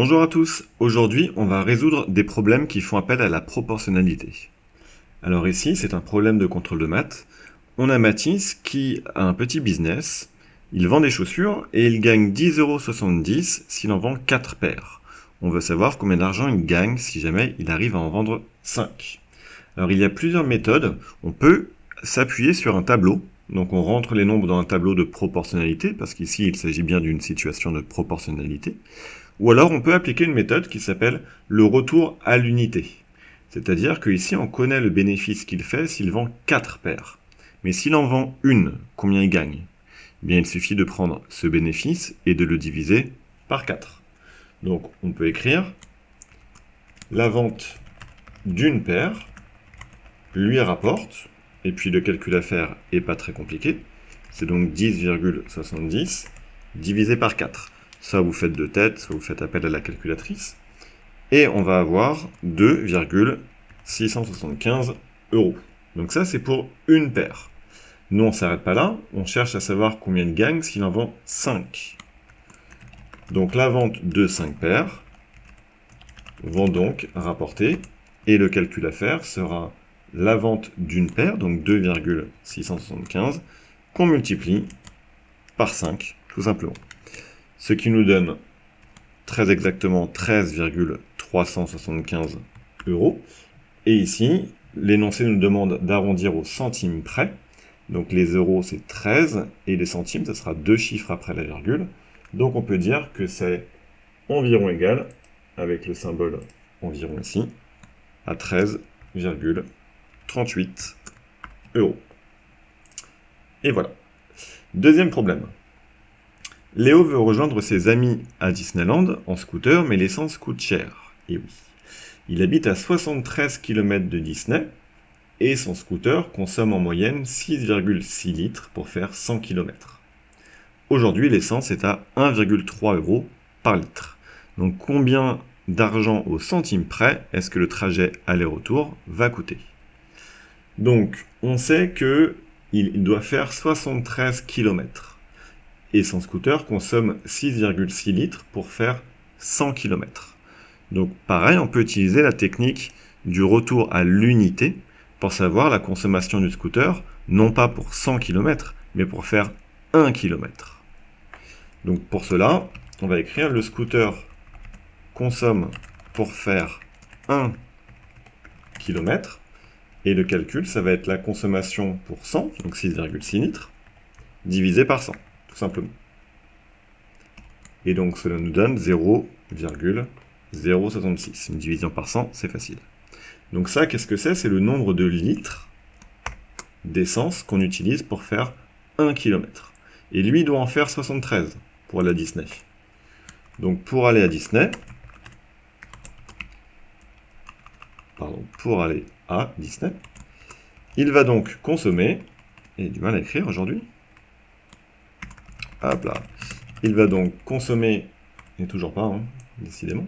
Bonjour à tous, aujourd'hui on va résoudre des problèmes qui font appel à la proportionnalité. Alors ici c'est un problème de contrôle de maths. On a Mathis qui a un petit business, il vend des chaussures et il gagne 10,70 € s'il en vend 4 paires. On veut savoir combien d'argent il gagne si jamais il arrive à en vendre 5. Alors il y a plusieurs méthodes, on peut s'appuyer sur un tableau. Donc on rentre les nombres dans un tableau de proportionnalité, parce qu'ici il s'agit bien d'une situation de proportionnalité. Ou alors on peut appliquer une méthode qui s'appelle le retour à l'unité. C'est-à-dire qu'ici on connaît le bénéfice qu'il fait s'il vend 4 paires. Mais s'il en vend une, combien il gagne? Eh bien il suffit de prendre ce bénéfice et de le diviser par 4. Donc on peut écrire la vente d'une paire lui rapporte, et puis le calcul à faire n'est pas très compliqué, c'est donc 10,70 divisé par 4. Soit vous faites de tête, soit vous faites appel à la calculatrice, et on va avoir 2,675 €. Donc ça c'est pour une paire. Nous on ne s'arrête pas là, on cherche à savoir combien il gagne s'il en vend 5. Donc la vente de 5 paires vont donc rapporter, et le calcul à faire sera la vente d'une paire, donc 2,675, qu'on multiplie par 5, tout simplement. Ce qui nous donne très exactement 13,375 €. Et ici, l'énoncé nous demande d'arrondir au centime près. Donc les euros, c'est 13, et les centimes, ce sera 2 chiffres après la virgule. Donc on peut dire que c'est environ égal, avec le symbole environ ici, à 13,38 €. Et voilà. Deuxième problème. Léo veut rejoindre ses amis à Disneyland en scooter, mais l'essence coûte cher. Et oui. Il habite à 73 km de Disney, et son scooter consomme en moyenne 6,6 litres pour faire 100 km. Aujourd'hui, l'essence est à 1,3 € par litre. Donc combien d'argent au centime près est-ce que le trajet aller-retour va coûter? Donc on sait qu'il doit faire 73 km. Et son scooter consomme 6,6 litres pour faire 100 km. Donc pareil, on peut utiliser la technique du retour à l'unité pour savoir la consommation du scooter, non pas pour 100 km, mais pour faire 1 km. Donc pour cela, on va écrire le scooter consomme pour faire 1 km, et le calcul, ça va être la consommation pour 100, donc 6,6 litres, divisé par 100. Tout simplement. Et donc cela nous donne 0,066. Une division par 100, c'est facile. Donc ça, qu'est-ce que c'est? C'est le nombre de litres d'essence qu'on utilise pour faire 1 km. Et lui, il doit en faire 73 pour aller à Disney. Donc pour aller à Disney, il va donc consommer, et du mal à écrire aujourd'hui, hop là. Il va donc consommer, et toujours pas, décidément,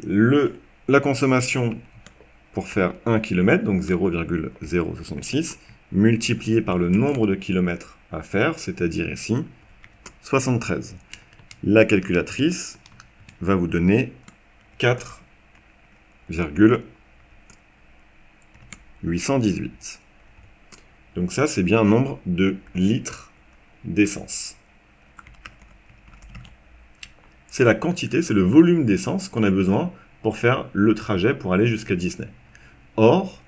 la consommation pour faire 1 km, donc 0,066, multiplié par le nombre de kilomètres à faire, c'est-à-dire ici, 73. La calculatrice va vous donner 4,818. Donc ça, c'est bien un nombre de litres d'essence. C'est la quantité, c'est le volume d'essence qu'on a besoin pour faire le trajet pour aller jusqu'à Disney. Or,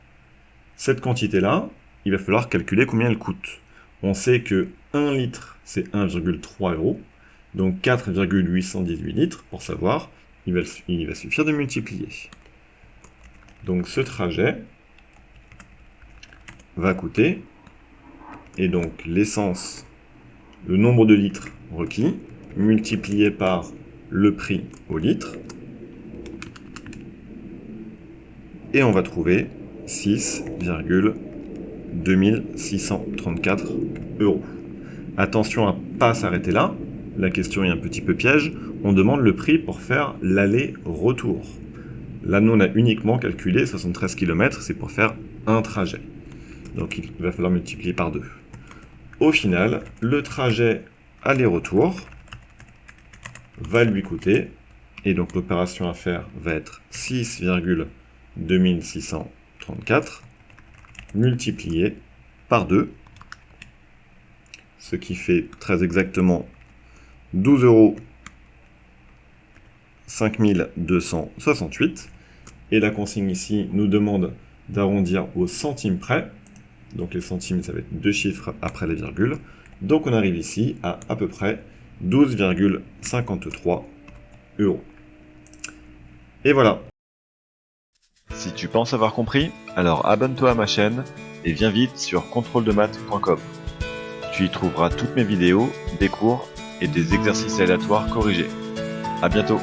cette quantité-là, il va falloir calculer combien elle coûte. On sait que 1 litre, c'est 1,3 €, donc 4,818 litres, pour savoir, il va suffire de multiplier. Donc ce trajet va coûter, et donc l'essence, le nombre de litres requis, multiplié par le prix au litre, et on va trouver 6,2634 €. Attention à ne pas s'arrêter là, la question est un petit peu piège, on demande le prix pour faire l'aller-retour. Là, nous, on a uniquement calculé 73 km, c'est pour faire un trajet. Donc il va falloir multiplier par 2. Au final, le trajet aller-retour va lui coûter Et donc l'opération à faire va être 6,2634 multiplié par 2, ce qui fait très exactement 12 € 5268. Et la consigne ici nous demande d'arrondir au centime près. Donc les centimes, ça va être 2 chiffres après la virgule. Donc on arrive ici à peu près 12,53 €. Et voilà. Si tu penses avoir compris, alors abonne-toi à ma chaîne et viens vite sur contrôledemaths.com. Tu y trouveras toutes mes vidéos, des cours et des exercices aléatoires corrigés. À bientôt!